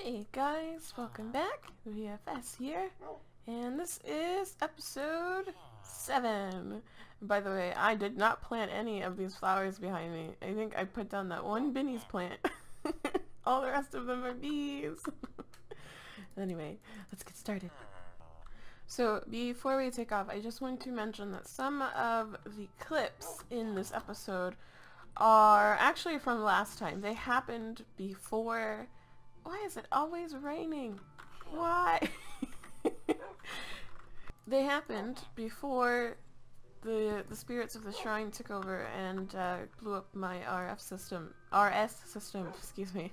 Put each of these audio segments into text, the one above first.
Hey guys, welcome back. VFS here, and this is episode 7. By the way, I did not plant any of these flowers behind me. I think I put down that one Binny's plant. All the rest of them are bees. Anyway, let's get started. So before we take off, I just want to mention that some of the clips in this episode are actually from last time. They happened before... Why is it always raining? Why? They happened before the spirits of the shrine took over and blew up my RS system, excuse me.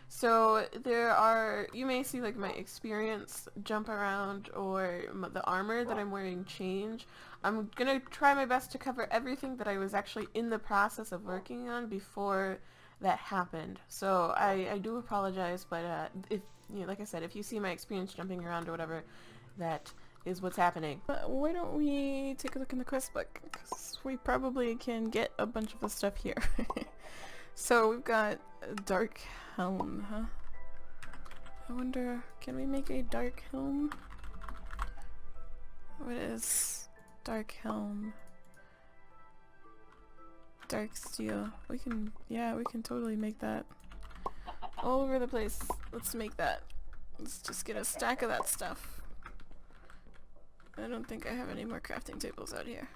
So there are, you may see like my experience jump around or the armor that I'm wearing change. I'm gonna try my best to cover everything that I was actually in the process of working on before that happened. So I do apologize, but if like I said, if you see my experience jumping around or whatever, that is what's happening. Why don't we take a look in the quest book, because we probably can get a bunch of the stuff here. So we've got a dark helm, huh? I wonder, can we make a dark helm? What is dark helm? Dark steel. We can totally make that. All over the place. Let's make that. Let's just get a stack of that stuff. I don't think I have any more crafting tables out here.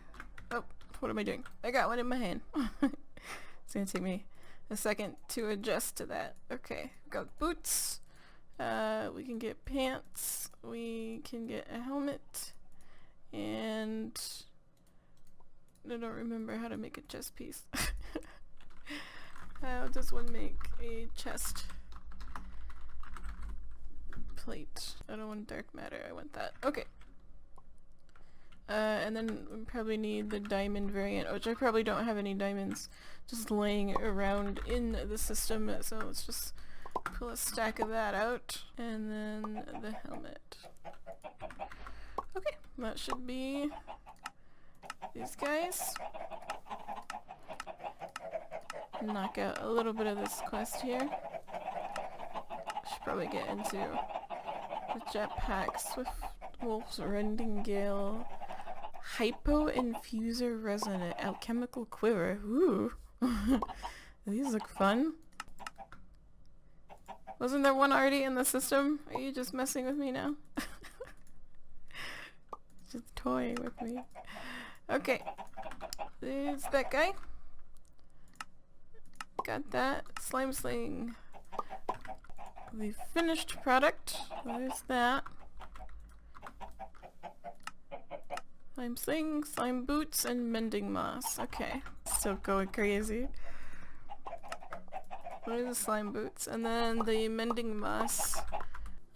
Oh, what am I doing? I got one in my hand. It's gonna take me a second to adjust to that. Okay, got boots. We can get pants. We can get a helmet. And... I don't remember how to make a chest piece. How does one make a chest plate? I don't want dark matter, I want that. Okay. And then we probably need the diamond variant, which I probably don't have any diamonds just laying around in the system, so let's just pull a stack of that out. And then the helmet. Okay, that should be these guys. Knock out a little bit of this quest here. Should probably get into the jetpack. Swift Wolf's Rending Gale. Hypo Infuser Resonant Alchemical Quiver. Ooh. These look fun. Wasn't there one already in the system? Are you just messing with me now? Just toying with me. Okay, there's that guy. Got that. Slime sling. The finished product. There's that. Slime sling, slime boots, and mending moss. Okay, still going crazy. What are the slime boots? And then the mending moss.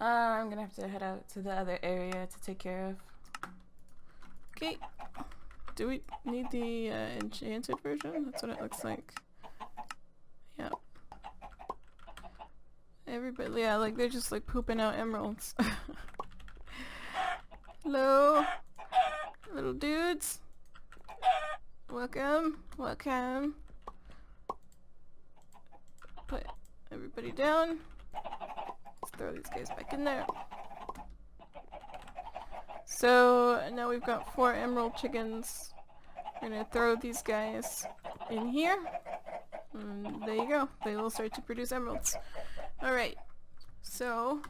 I'm gonna have to head out to the other area to take care of. Okay. Do we need the enchanted version? That's what it looks like. Yeah. Everybody, yeah, like they're just like pooping out emeralds. Hello, little dudes. Welcome, welcome. Put everybody down. Let's throw these guys back in there. So now we've got 4 emerald chickens. We're gonna throw these guys in here. And there you go. They will start to produce emeralds. Alright. So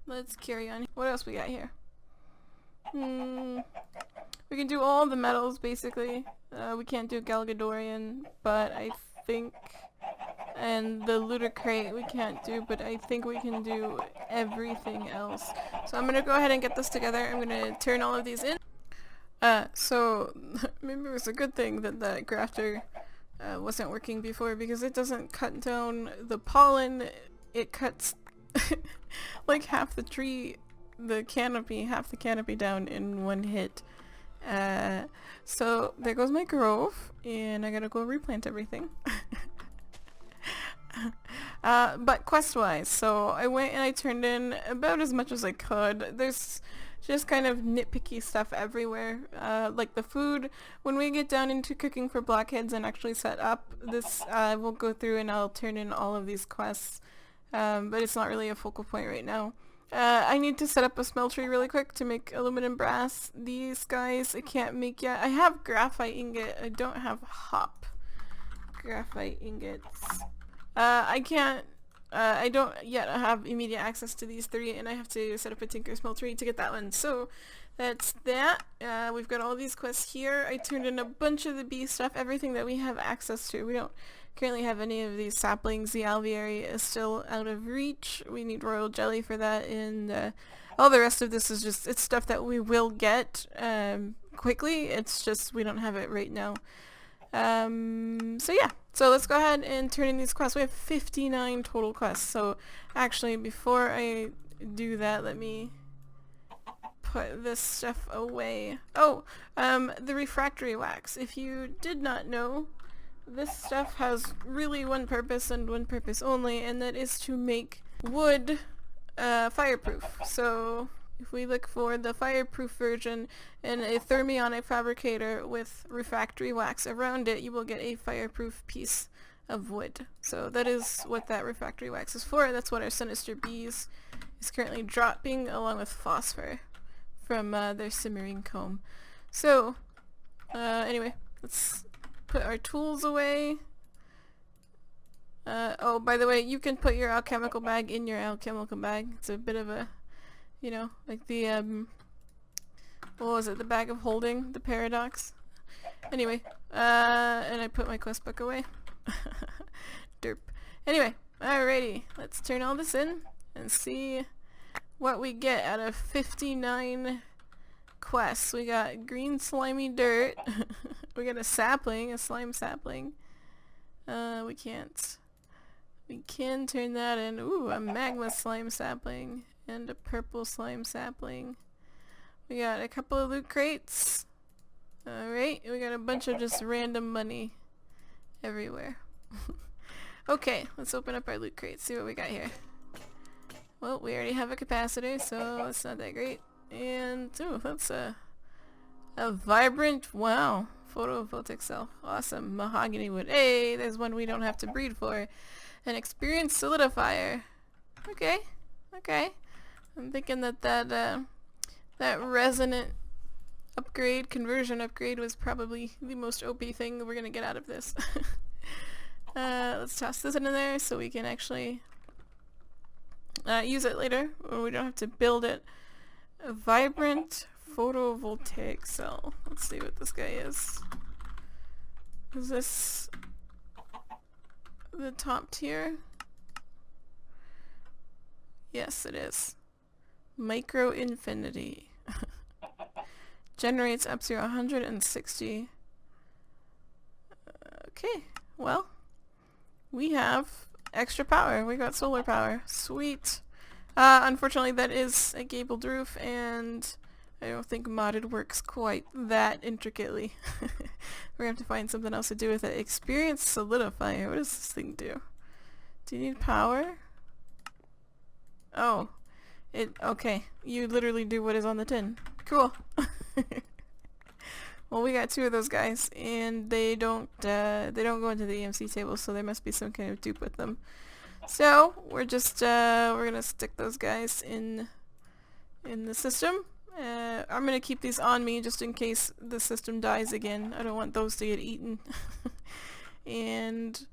let's carry on. What else we got here? We can do all the metals basically. We can't do Galgadorian, but I think... And the looter crate we can't do, but I think we can do everything else. So I'm gonna go ahead and get this together. I'm gonna turn all of these in. So maybe it was a good thing that the grafter wasn't working before, because it doesn't cut down the pollen. It cuts like half the tree, half the canopy down in one hit. So there goes my grove, and I gotta go replant everything. But quest-wise, so I went and I turned in about as much as I could. There's just kind of nitpicky stuff everywhere. Like the food, when we get down into cooking for blackheads and actually set up this, we'll go through and I'll turn in all of these quests but it's not really a focal point right now. I need to set up a smeltery really quick to make aluminum brass. These guys I can't make yet. I have graphite ingot. I don't have hop graphite ingots. I can't. I don't yet have immediate access to these three, and I have to set up a tinker smeltery to get that one. So that's that. We've got all these quests here. I turned in a bunch of the bee stuff, everything that we have access to. We don't currently have any of these saplings. The alveary is still out of reach. We need royal jelly for that, and all the rest of this is just, it's stuff that we will get quickly. It's just we don't have it right now. So yeah, so let's go ahead and turn in these quests. We have 59 total quests. So actually, before I do that, let me put this stuff away. Oh, the refractory wax. If you did not know, this stuff has really one purpose and one purpose only, and that is to make wood fireproof. So if we look for the fireproof version and a thermionic fabricator with refractory wax around it, you will get a fireproof piece of wood. So that is what that refractory wax is for. That's what our sinister bees is currently dropping, along with phosphor from their simmering comb. So anyway, let's put our tools away. Oh, by the way, you can put your alchemical bag in your alchemical bag. It's a bit of a, you know, like the, what was it, the bag of holding, the paradox. Anyway, and I put my quest book away. Derp. Anyway, alrighty, let's turn all this in and see what we get out of 59 quests. We got green slimy dirt. We got a sapling, a slime sapling. We can't. We can turn that in. Ooh, a magma slime sapling and a purple slime sapling. We got a couple of loot crates. Alright, we got a bunch of just random money everywhere. Okay, let's open up our loot crates, see what we got here. Well, we already have a capacitor, so that's not that great. And, oh, that's a vibrant, wow, photovoltaic cell. Awesome. Mahogany wood. Hey, there's one we don't have to breed for. An experienced solidifier. Okay, okay. I'm thinking that that resonant upgrade, conversion upgrade, was probably the most OP thing we're gonna get out of this. Let's toss this in there so we can actually use it later, or we don't have to build it. A vibrant photovoltaic cell. Let's see what this guy is. Is this the top tier? Yes, it is. Micro infinity. Generates up to 160. Okay, well, we have extra power. We got solar power. Sweet. Unfortunately, that is a gabled roof, and I don't think modded works quite that intricately. We're gonna have to find something else to do with it. Experienced solidifier. What does this thing do? Do you need power? Oh. Okay. You literally do what is on the tin. Cool. Well, we got two of those guys, and they don't go into the EMC table, so there must be some kind of dupe with them. So we're just we're gonna stick those guys in the system. I'm gonna keep these on me just in case the system dies again. I don't want those to get eaten. And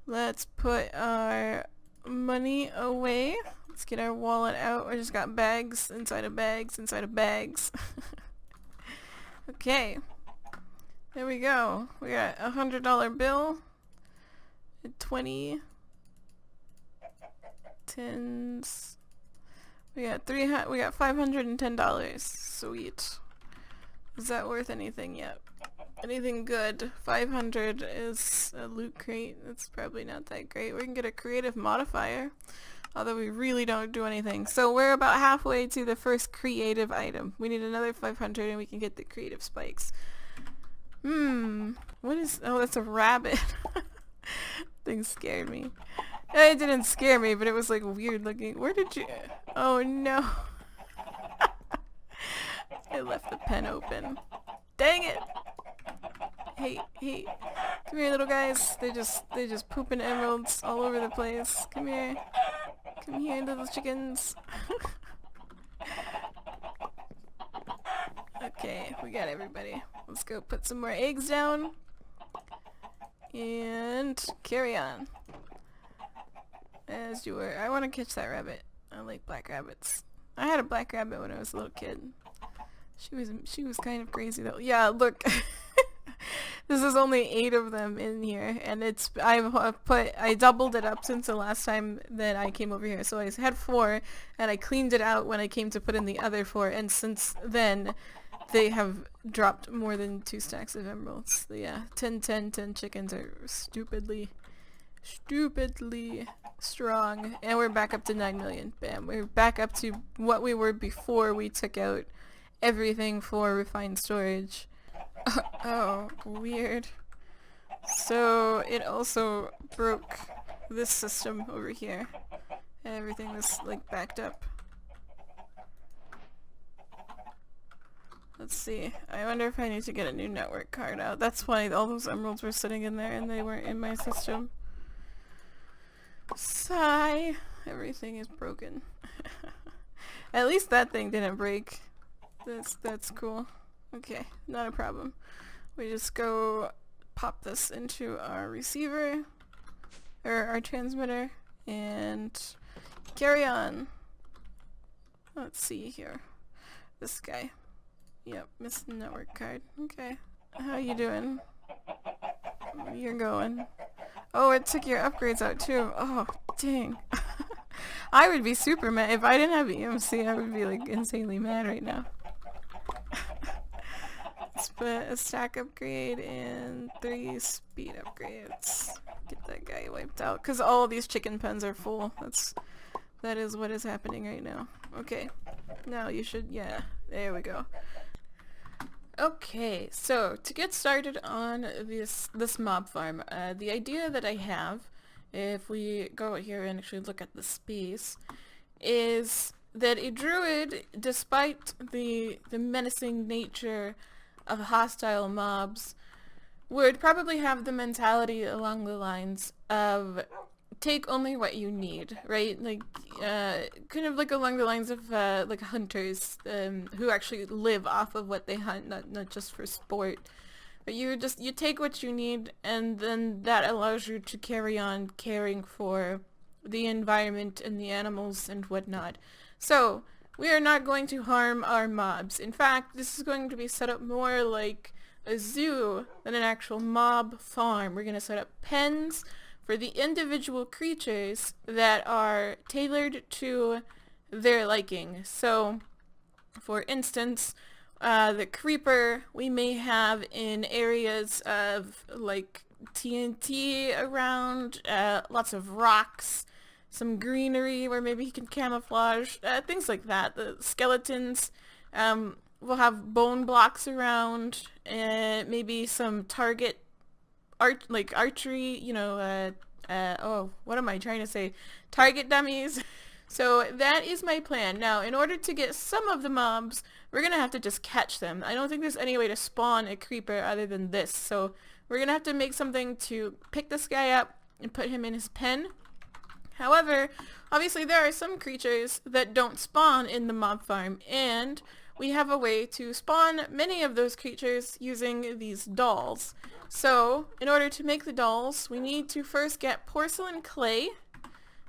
let's put our money away. Let's get our wallet out. I just got bags inside of bags inside of bags. Okay. There we go. We got a $100 bill. 20 tens. We got $510. Sweet. Is that worth anything yet? Anything good? 500 is a loot crate. It's probably not that great. We can get a creative modifier, although we really don't do anything. So we're about halfway to the first creative item. We need another 500 and we can get the creative spikes. What is... Oh, that's a rabbit. Thing scared me. It didn't scare me, but it was like weird looking. Where did you... Oh no. I left the pen open. Dang it! Hey, hey. Come here, little guys. They just pooping emeralds all over the place. Come here. Come here, little chickens. Okay, we got everybody. Let's go put some more eggs down. And carry on. As you were. I want to catch that rabbit. I like black rabbits. I had a black rabbit when I was a little kid. She was kind of crazy though. Yeah, look. This is only 8 of them in here, and I doubled it up since the last time that I came over here. So I had 4, and I cleaned it out when I came to put in the other 4, and since then they have dropped more than 2 stacks of emeralds. So yeah, 10 chickens are stupidly strong, and we're back up to 9 million. Bam, we're back up to what we were before we took out everything for refined storage. Oh, weird. So it also broke this system over here. Everything was like backed up. Let's see. I wonder if I need to get a new network card out. That's why all those emeralds were sitting in there and they weren't in my system. Sigh. Everything is broken. At least that thing didn't break. That's cool. Okay, not a problem. We just go pop this into our receiver, or our transmitter, and carry on. Let's see here. This guy. Yep, missing network card. Okay. How you doing? You're going. Oh, it took your upgrades out too. Oh, dang. I would be super mad. If I didn't have EMC, I would be like insanely mad right now. Let's put a stack upgrade and 3 speed upgrades. Get that guy wiped out. Because all of these chicken pens are full. That is what is happening right now. Okay. Now you should, yeah. There we go. Okay, so to get started on this mob farm, the idea that I have, if we go here and actually look at the space, is that a druid, despite the menacing nature of hostile mobs, would probably have the mentality along the lines of take only what you need, right? Like, kind of like along the lines of like hunters who actually live off of what they hunt, not just for sport. But you take what you need, and then that allows you to carry on caring for the environment and the animals and whatnot. So we are not going to harm our mobs. In fact, this is going to be set up more like a zoo than an actual mob farm. We're going to set up pens for the individual creatures that are tailored to their liking. So, for instance, the creeper we may have in areas of like TNT around, lots of rocks, some greenery where maybe he can camouflage, things like that. The skeletons, we'll have bone blocks around, maybe some target archery, you know, oh, what am I trying to say? Target dummies. So that is my plan. Now, in order to get some of the mobs, we're gonna have to just catch them. I don't think there's any way to spawn a creeper other than this. So we're gonna have to make something to pick this guy up and put him in his pen. However, obviously there are some creatures that don't spawn in the mob farm, and we have a way to spawn many of those creatures using these dolls. So, in order to make the dolls, we need to first get porcelain clay.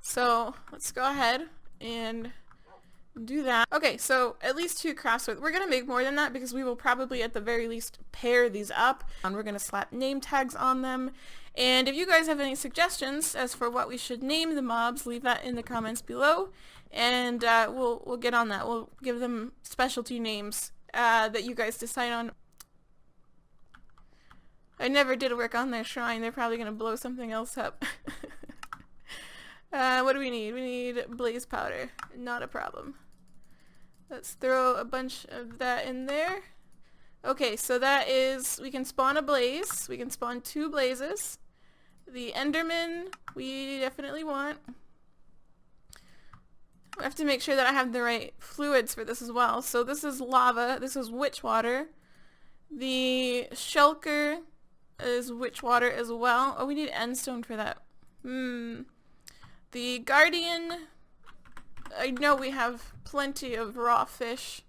So, let's go ahead and do that. Okay, so at least 2 crafts worth. We're going to make more than that because we will probably at the very least pair these up. And we're going to slap name tags on them. And if you guys have any suggestions as for what we should name the mobs, leave that in the comments below. And we'll get on that. We'll give them specialty names that you guys decide on. I never did work on their shrine. They're probably going to blow something else up. What do we need? We need blaze powder. Not a problem. Let's throw a bunch of that in there. Okay, so that is, we can spawn a blaze. We can spawn 2 blazes. The Enderman, we definitely want. I have to make sure that I have the right fluids for this as well. So this is lava. This is witch water. The shulker is witch water as well. Oh, we need endstone for that. The guardian I know we have plenty of raw fish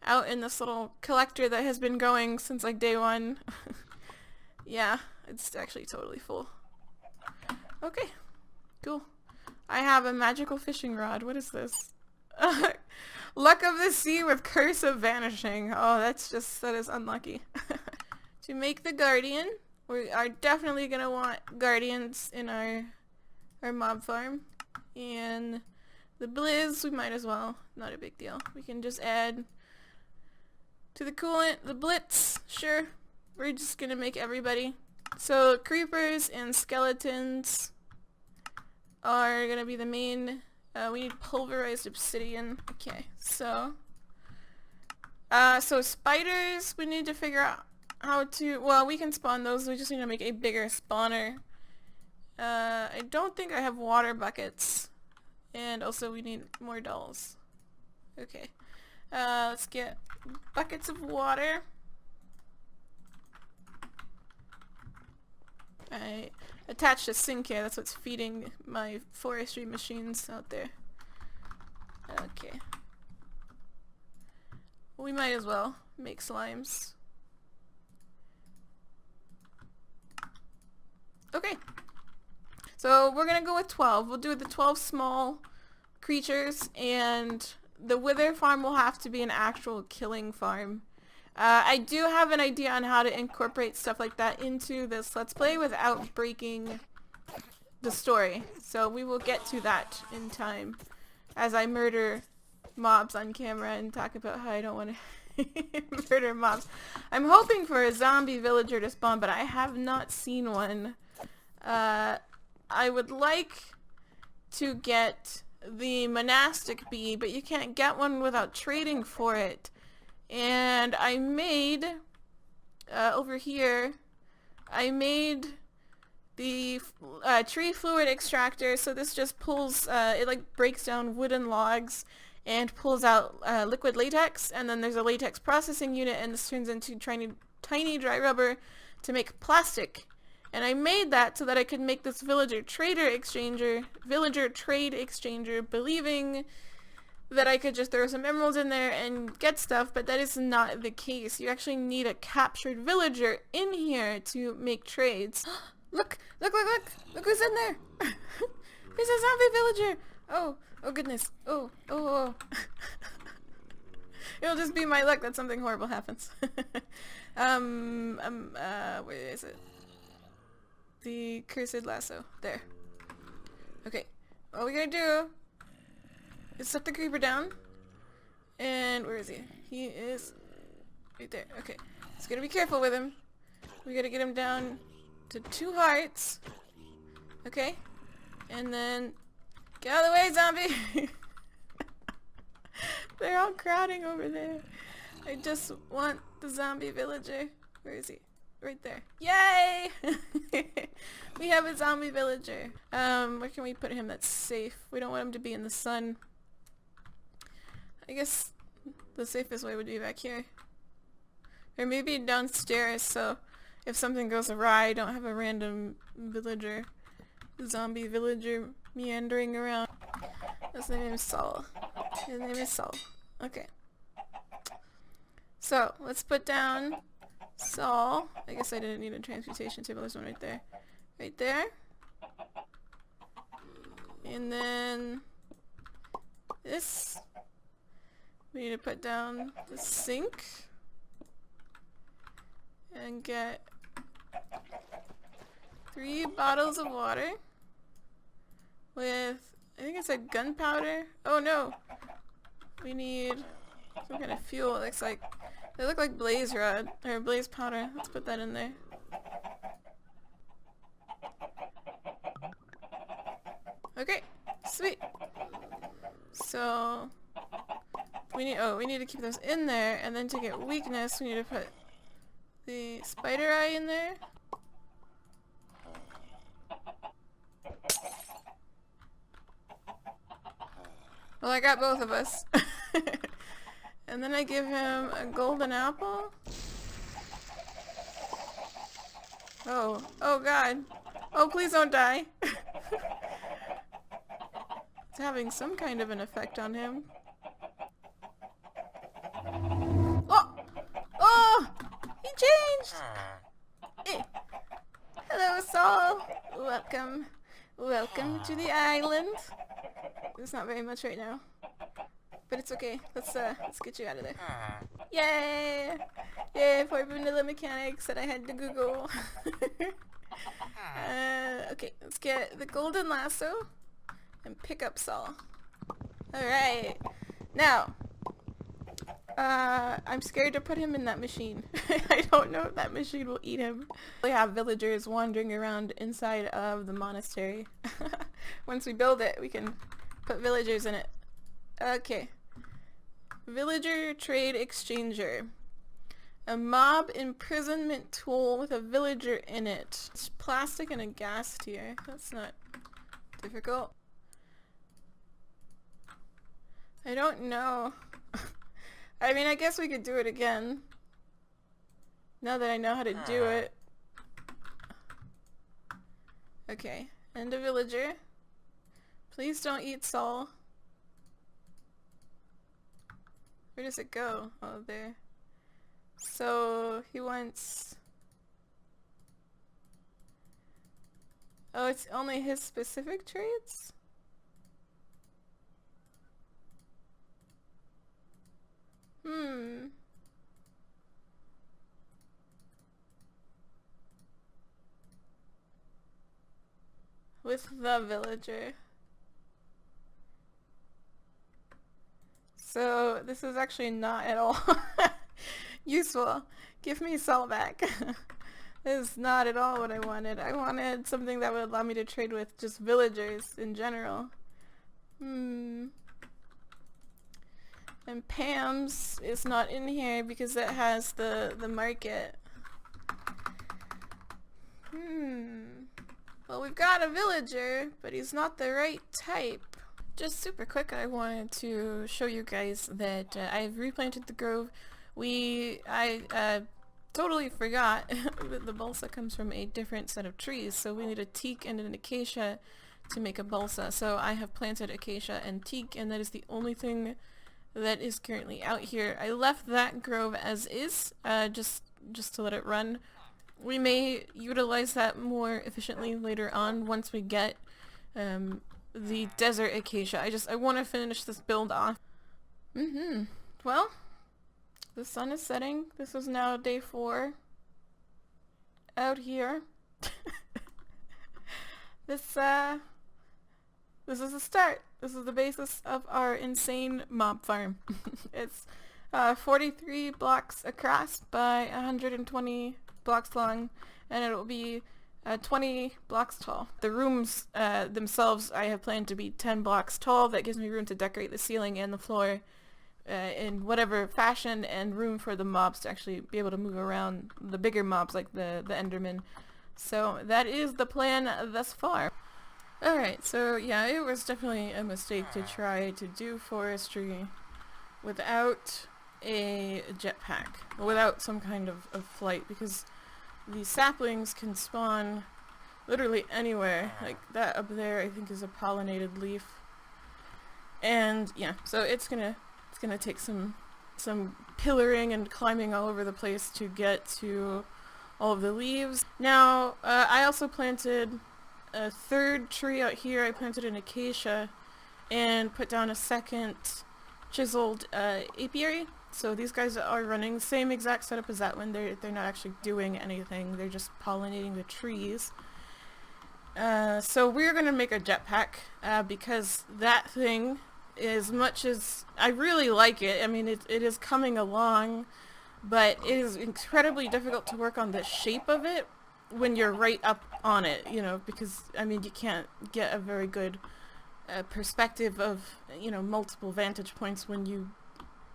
out in this little collector that has been going since like day one. Yeah, it's actually totally full. Okay, cool. I have a magical fishing rod. What is this? Luck of the sea with curse of vanishing. Oh, that is unlucky. To make the guardian, we are definitely gonna want guardians in our mob farm. And the blizz, we might as well. Not a big deal. We can just add to the coolant the blitz. Sure. We're just gonna make everybody. So creepers and skeletons are gonna be the main. We need pulverized obsidian. Okay, so spiders, we need to figure out how to, well, we can spawn those. We just need to make a bigger spawner. I don't think I have water buckets, and also we need more dolls. Okay, let's get buckets of water. I attached a sink here, that's what's feeding my forestry machines out there. Okay. We might as well make slimes. Okay. So we're gonna go with 12. We'll do the 12 small creatures, and the wither farm will have to be an actual killing farm. I do have an idea on how to incorporate stuff like that into this Let's Play without breaking the story. So we will get to that in time as I murder mobs on camera and talk about how I don't want to murder mobs. I'm hoping for a zombie villager to spawn, but I have not seen one. I would like to get the monastic bee, but you can't get one without trading for it. And I made, over here, I made the tree fluid extractor, so this just pulls, it like breaks down wooden logs and pulls out liquid latex, and then there's a latex processing unit, and this turns into tiny dry rubber to make plastic. And I made that so that I could make this villager trade exchanger, believing that I could just throw some emeralds in there and get stuff, but that is not the case. You actually need a captured villager in here to make trades. Look who's in there. There's a zombie villager. Oh goodness. Oh. It'll just be my luck that something horrible happens. Where is it? The cursed lasso. There. Okay. All we gotta do is set the creeper down. And where is he? He is right there. Okay. Just gotta be careful with him. We gotta get him down to 2 hearts. Okay. And then get out of the way, zombie! They're all crowding over there. I just want the zombie villager. Where is he? Right there. Yay! We have a zombie villager. Where can we put him that's safe? We don't want him to be in the sun. I guess the safest way would be back here. Or maybe downstairs, so if something goes awry, I don't have a random zombie villager meandering around. His name is Saul. Okay. So, let's put down Saul. I guess I didn't need a transmutation table. There's one right there. Right there. And then this. We need to put down the sink. And get 3 bottles of water. With, I think it said gunpowder. Oh no! We need some kind of fuel. It looks like, they look like blaze rod, or blaze powder. Let's put that in there. Okay, sweet. So, we need to keep those in there, and then to get weakness, we need to put the spider eye in there. Well, I got both of us. And then I give him a golden apple. Oh god. Oh, please don't die. It's having some kind of an effect on him. Oh! Oh! He changed! Eh. Hello, Saul. Welcome. Welcome to the island. There's not very much right now. But it's okay. Let's get you out of there. Yay! Yay for vanilla mechanics that I had to Google. Okay, let's get the golden lasso and pick up Saul. Alright. Now, I'm scared to put him in that machine. I don't know if that machine will eat him. We have villagers wandering around inside of the monastery. Once we build it, we can put villagers in it. Okay. Villager Trade Exchanger. A mob imprisonment tool with a villager in it. It's plastic and a gas tier. That's not difficult. I don't know. I mean, I guess we could do it again. Now that I know how to do it. Okay. And a villager. Please don't eat Saul. Where does it go? Oh, there. So, he wants... Oh, it's only his specific traits? With the villager. So, this is actually not at all useful. Give me Saul back. This is not at all what I wanted. I wanted something that would allow me to trade with just villagers in general. And Pam's is not in here because it has the market. Well, we've got a villager, but he's not the right type. Just super quick, I wanted to show you guys that I've replanted the grove. I totally forgot that the balsa comes from a different set of trees, so we need a teak and an acacia to make a balsa. So I have planted acacia and teak, and that is the only thing that is currently out here. I left that grove as is, just to let it run. We may utilize that more efficiently later on once we get the desert acacia. I want to finish this build off. Well, the sun is setting. This is now day 4 out here. This is the start. This is the basis of our insane mob farm. It's 43 blocks across by 120 blocks long, and it will be 20 blocks tall. The rooms themselves I have planned to be 10 blocks tall. That gives me room to decorate the ceiling and the floor in whatever fashion, and room for the mobs to actually be able to move around, the bigger mobs like the Enderman. So that is the plan thus far. Alright, so yeah, it was definitely a mistake to try to do forestry without a jetpack, without some kind of flight, because the saplings can spawn literally anywhere. Like that up there I think is a pollinated leaf. And yeah, so it's gonna take some pillaring and climbing all over the place to get to all of the leaves. Now, I also planted a third tree out here. I planted an acacia and put down a second chiseled apiary. So these guys are running same exact setup as that one. They're not actually doing anything. They're just pollinating the trees. So we're gonna make a jetpack because that thing, as much as I really like it, I mean it is coming along, but it is incredibly difficult to work on the shape of it when you're right up on it, you know, because I mean you can't get a very good perspective of, you know, multiple vantage points when you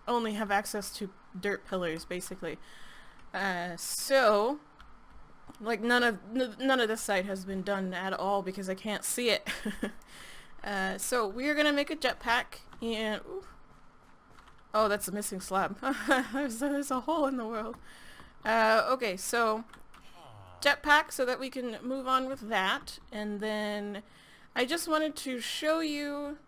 only have access to dirt pillars basically. So like none of this side has been done at all because I can't see it. So we're gonna make a jetpack, and ooh, oh, that's a missing slab. there's a hole in the world. Okay, so jetpack so that we can move on with that, and then I just wanted to show you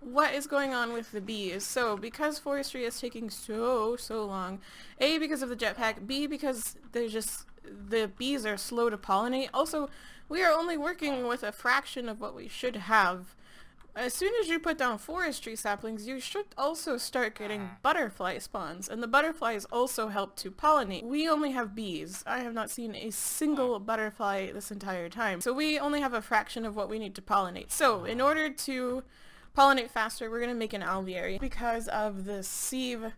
what is going on with the bees. So because forestry is taking so long, A, because of the jetpack, B, because the bees are slow to pollinate. Also, we are only working with a fraction of what we should have. As soon as you put down forestry saplings, you should also start getting butterfly spawns, and the butterflies also help to pollinate. We only have bees. I have not seen a single butterfly this entire time. So we only have a fraction of what we need to pollinate. So in order to pollinate faster, we're going to make an alveary. Because of the sieve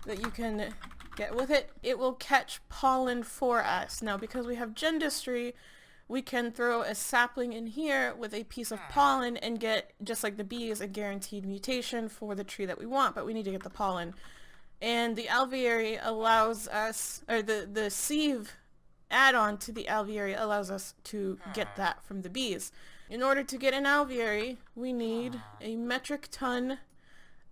that you can get with it, it will catch pollen for us. Now, because we have gendistry, we can throw a sapling in here with a piece of pollen and get, just like the bees, a guaranteed mutation for the tree that we want, but we need to get the pollen. And the alveary allows us, or the sieve add-on to the alveary allows us to get that from the bees. In order to get an alveary, we need a metric ton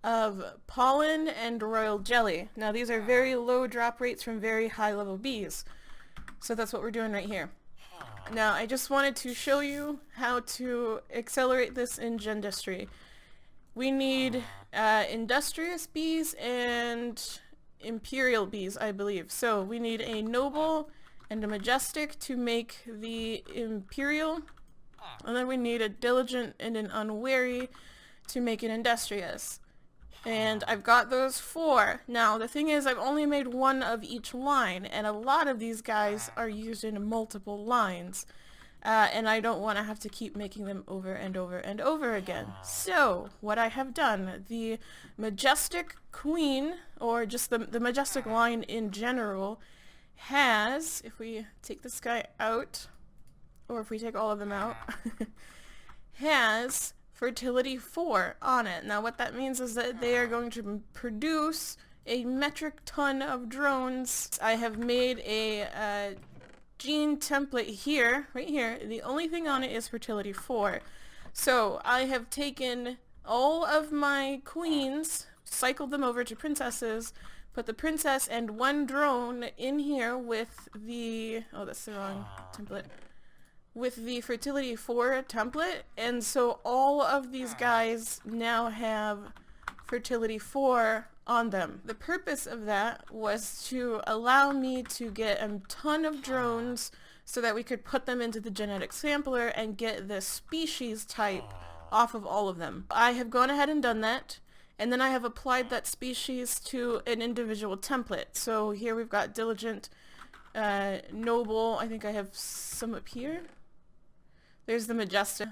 of pollen and royal jelly. Now these are very low drop rates from very high level bees. So that's what we're doing right here. Now, I just wanted to show you how to accelerate this in gendistry. We need industrious bees and imperial bees, I believe. So we need a noble and a majestic to make the imperial, and then we need a diligent and an unwary to make an industrious. And I've got those 4. Now, the thing is, I've only made one of each line, and a lot of these guys are used in multiple lines. And I don't want to have to keep making them over and over and over again. So, what I have done, the majestic queen, or just the majestic line in general, has, if we take this guy out, or if we take all of them out, has fertility 4 on it. Now what that means is that they are going to produce a metric ton of drones. I have made a gene template here, right here. The only thing on it is fertility 4. So I have taken all of my queens, cycled them over to princesses, put the princess and 1 drone in here with the, oh that's the wrong template, with the fertility 4 template, and so all of these guys now have fertility 4 on them. The purpose of that was to allow me to get a ton of drones so that we could put them into the genetic sampler and get the species type off of all of them. I have gone ahead and done that, and then I have applied that species to an individual template. So here we've got diligent, noble, I think I have some up here. There's the majestic.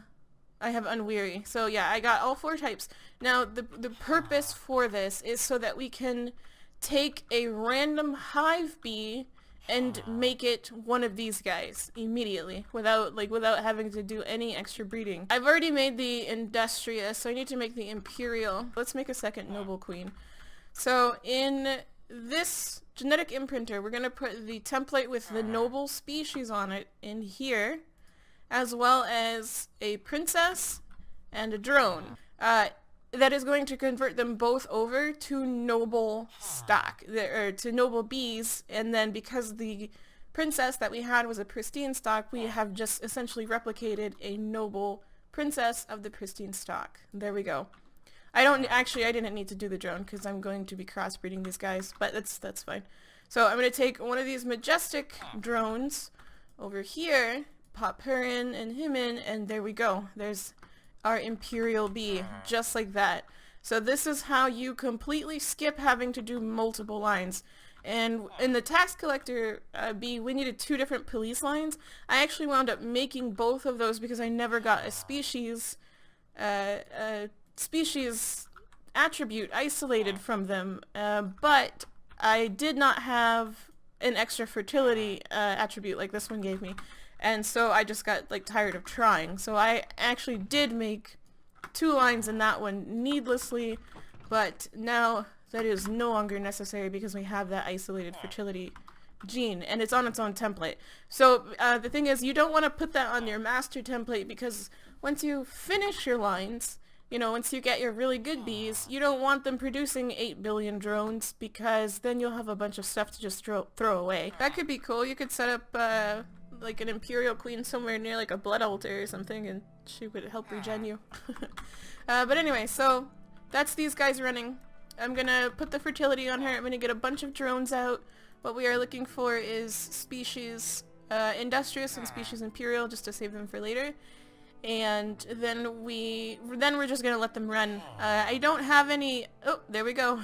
I have unweary. So yeah, I got all 4 types. Now the purpose for this is so that we can take a random hive bee and make it one of these guys immediately without having to do any extra breeding. I've already made the industrious, so I need to make the imperial. Let's make a second noble queen. So in this genetic imprinter, we're going to put the template with the noble species on it in here, as well as a princess and a drone. That is going to convert them both over to noble stock, or to noble bees, and then because the princess that we had was a pristine stock, we have just essentially replicated a noble princess of the pristine stock. There we go. I didn't need to do the drone because I'm going to be crossbreeding these guys, but that's fine. So I'm going to take one of these majestic drones over here, pop her in and him in, and there we go. There's our imperial bee, just like that. So this is how you completely skip having to do multiple lines. And in the tax collector bee, we needed 2 different police lines. I actually wound up making both of those because I never got a species attribute isolated from them, but I did not have an extra fertility attribute like this one gave me. And so I just got tired of trying. So I actually did make 2 lines in that one needlessly, but now that is no longer necessary because we have that isolated fertility gene and it's on its own template. So the thing is, you don't want to put that on your master template because once you finish your lines, once you get your really good bees, you don't want them producing 8 billion drones because then you'll have a bunch of stuff to just throw away. That could be cool. You could set up an imperial queen somewhere near a blood altar or something, and she would help regen you. But anyway, so that's these guys running. I'm gonna put the fertility on her. I'm gonna get a bunch of drones out. What we are looking for is species industrious and species imperial, just to save them for later. And then we're just gonna let them run. I don't have any. Oh, there we go.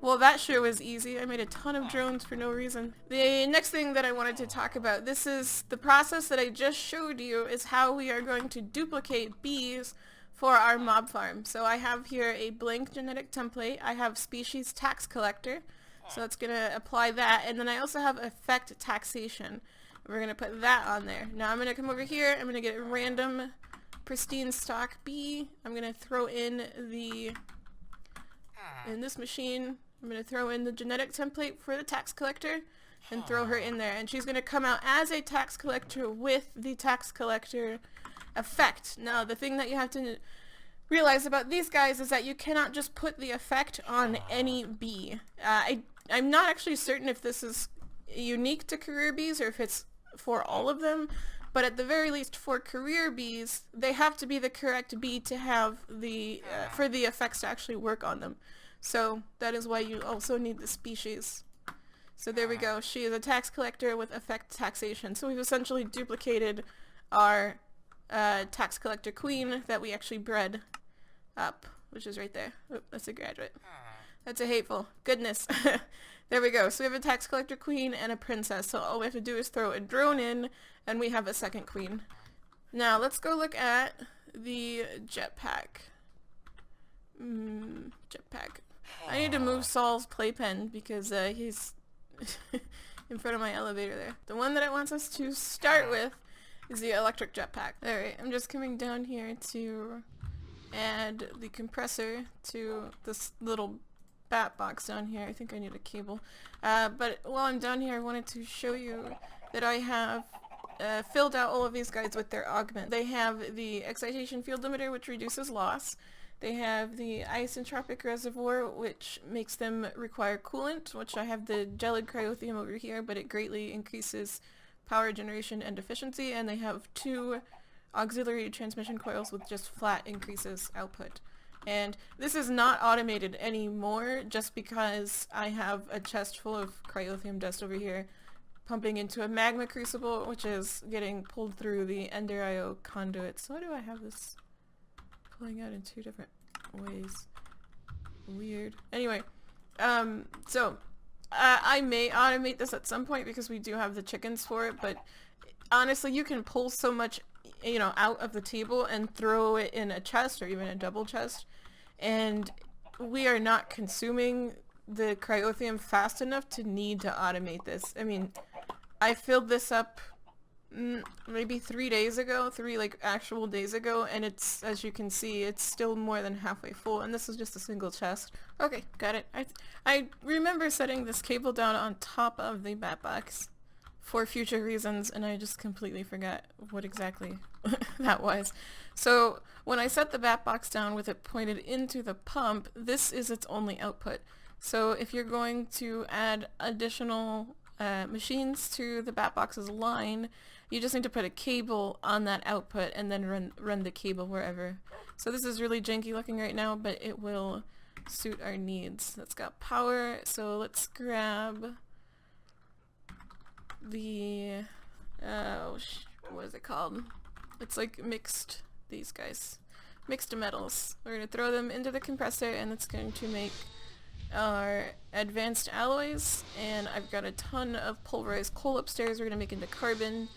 Well, that sure was easy. I made a ton of drones for no reason. The next thing that I wanted to talk about, this is the process that I just showed you, is how we are going to duplicate bees for our mob farm. So I have here a blank genetic template. I have species tax collector, so it's gonna apply that, and then I also have effect taxation. We're gonna put that on there. Now I'm gonna come over here. I'm gonna get a random pristine stock bee. I'm gonna throw in this machine. I'm gonna throw in the genetic template for the tax collector and throw her in there, and she's gonna come out as a tax collector with the tax collector effect. Now the thing that you have to realize about these guys is that you cannot just put the effect on any bee. I'm not actually certain if this is unique to career bees or if it's for all of them, but at the very least for career bees, they have to be the correct bee to have the for the effects to actually work on them. So that is why you also need the species. So there we go. She is a tax collector with effect taxation. So we've essentially duplicated our tax collector queen that we actually bred up, which is right there. Oh, that's a graduate. That's a hateful. Goodness. There we go. So we have a tax collector queen and a princess. So all we have to do is throw a drone in and we have a second queen. Now let's go look at the jetpack. Jetpack. I need to move Saul's playpen because he's in front of my elevator there. The one that it wants us to start with is the electric jetpack. Alright, I'm just coming down here to add the compressor to this little bat box down here. I think I need a cable. But while I'm down here, I wanted to show you that I have filled out all of these guys with their augment. They have the excitation field limiter, which reduces loss. They have the isentropic reservoir, which makes them require coolant, which I have the gelid cryothium over here, but it greatly increases power generation and efficiency. And they have 2 auxiliary transmission coils with just flat increases output. And this is not automated anymore just because I have a chest full of cryothium dust over here pumping into a magma crucible, which is getting pulled through the Ender IO conduit. So why do I have this pulling out in 2 different ways? Weird. Anyway, so I may automate this at some point because we do have the chickens for it, but honestly you can pull so much, you know, out of the table and throw it in a chest or even a double chest, and we are not consuming the cryothium fast enough to need to automate this. I mean, I filled this up maybe 3 days ago, 3 like actual days ago, and it's, as you can see, it's still more than halfway full, and this is just a single chest. Okay, got it. I remember setting this cable down on top of the bat box for future reasons, and I just completely forgot what exactly that was. So when I set the bat box down with it pointed into the pump, this is its only output. So if you're going to add additional machines to the bat box's line, you just need to put a cable on that output and then run the cable wherever. So this is really janky looking right now, but it will suit our needs. That's got power, so let's grab the what is it called? It's like mixed, these guys, mixed metals. We're gonna throw them into the compressor, and it's going to make our advanced alloys. And I've got a ton of pulverized coal upstairs we're gonna make into carbon,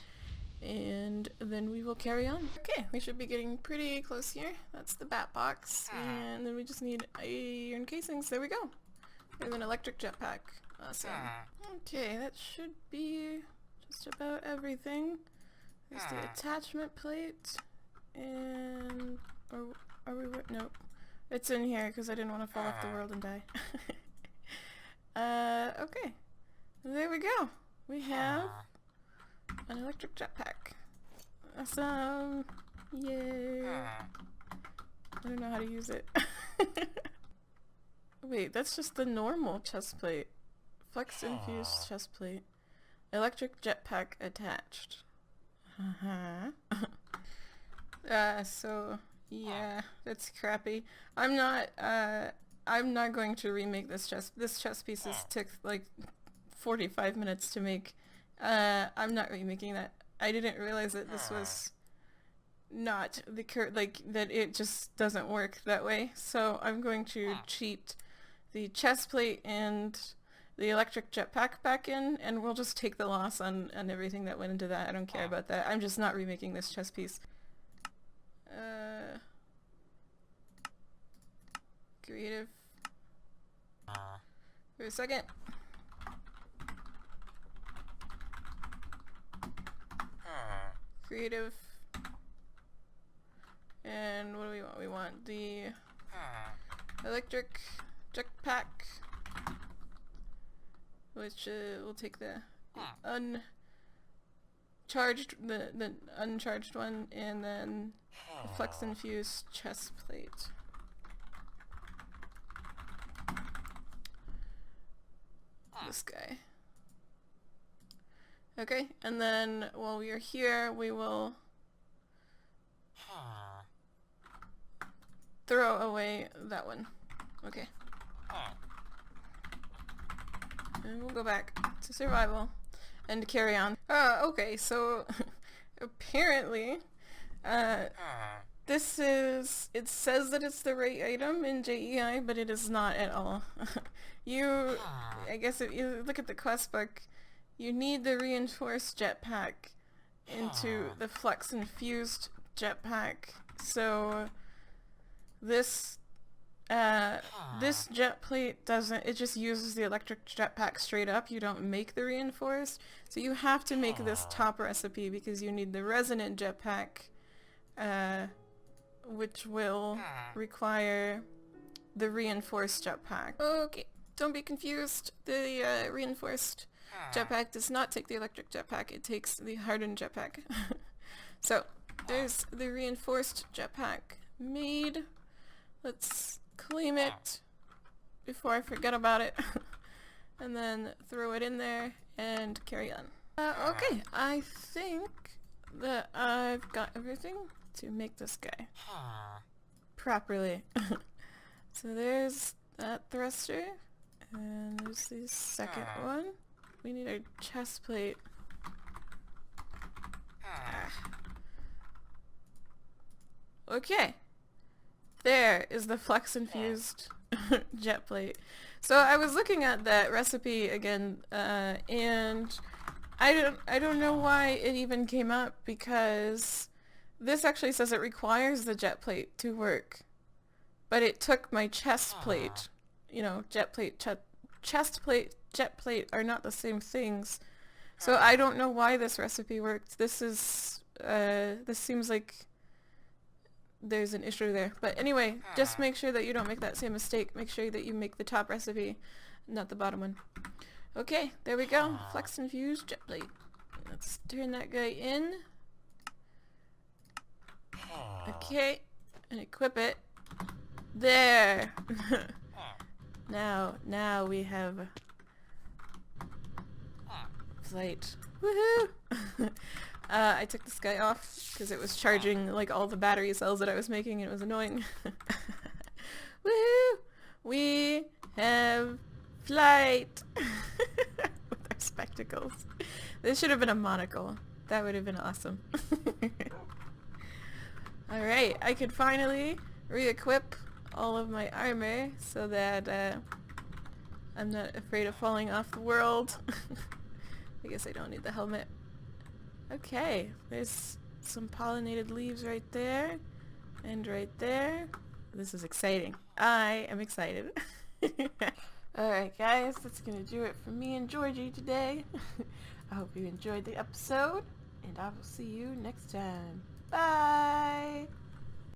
and then we will carry on. Okay, we should be getting pretty close here. That's the bat box, and then we just need iron casings. There we go. There's an electric jetpack. Awesome. Okay, that should be just about everything. There's the attachment plate, and are we? Nope, it's in here because I didn't want to fall off the world and die. Okay, there we go. We have an electric jetpack. Awesome! Yay! I don't know how to use it. Wait, that's just the normal chest plate. Flex infused chest plate. Electric jetpack attached. So Yeah, that's crappy. I'm not going to remake this chess. This chess piece took like 45 minutes to make. I'm not remaking that. I didn't realize that this was not the like that it just doesn't work that way. So I'm going to cheat the chest plate and the electric jetpack back in, and we'll just take the loss on everything that went into that. I don't care about that. I'm just not remaking this chess piece. Creative. For a second. Creative. And what do we want? We want the electric jetpack, which will take the uncharged, the uncharged one, and then the flex infused chest plate. This guy. Okay, and then while we are here, we will throw away that one. Okay. And we'll go back to survival and carry on. Okay, so apparently this is, it says that it's the right item in JEI, but it is not at all. I guess if you look at the quest book, you need the reinforced jetpack into the flex infused jetpack. So this this jet plate doesn't, it just uses the electric jetpack straight up. You don't make the reinforced. So you have to make this top recipe because you need the resonant jetpack, which will require the reinforced jetpack. Okay, don't be confused. The reinforced jetpack does not take the electric jetpack, it takes the hardened jetpack. So there's the reinforced jetpack made. Let's claim it before I forget about it. And then throw it in there and carry on. Okay, I think that I've got everything to make this guy properly. So there's that thruster, and there's the second one. We need our chest plate. Okay. There is the flex infused jet plate. So I was looking at that recipe again, and I don't know why it even came up, because this actually says it requires the jet plate to work. But it took my chest plate. You know, jet plate, chest plate, jet plate are not the same things. So I don't know why this recipe worked. This is, this seems like there's an issue there. But anyway, just make sure that you don't make that same mistake. Make sure that you make the top recipe, not the bottom one. Okay, there we go. Flex infused jet plate. Let's turn that guy in. Okay, and equip it. There! Now we have flight. Woohoo! I took this guy off because it was charging like all the battery cells that I was making and it was annoying. Woohoo! We have flight! With our spectacles. This should have been a monocle. That would have been awesome. Alright, I could finally re-equip all of my armor so that I'm not afraid of falling off the world. I guess I don't need the helmet. Okay, there's some pollinated leaves right there and right there. This is exciting. I am excited. Alright guys, that's gonna do it for me and Georgie today. I hope you enjoyed the episode, and I will see you next time. Bye!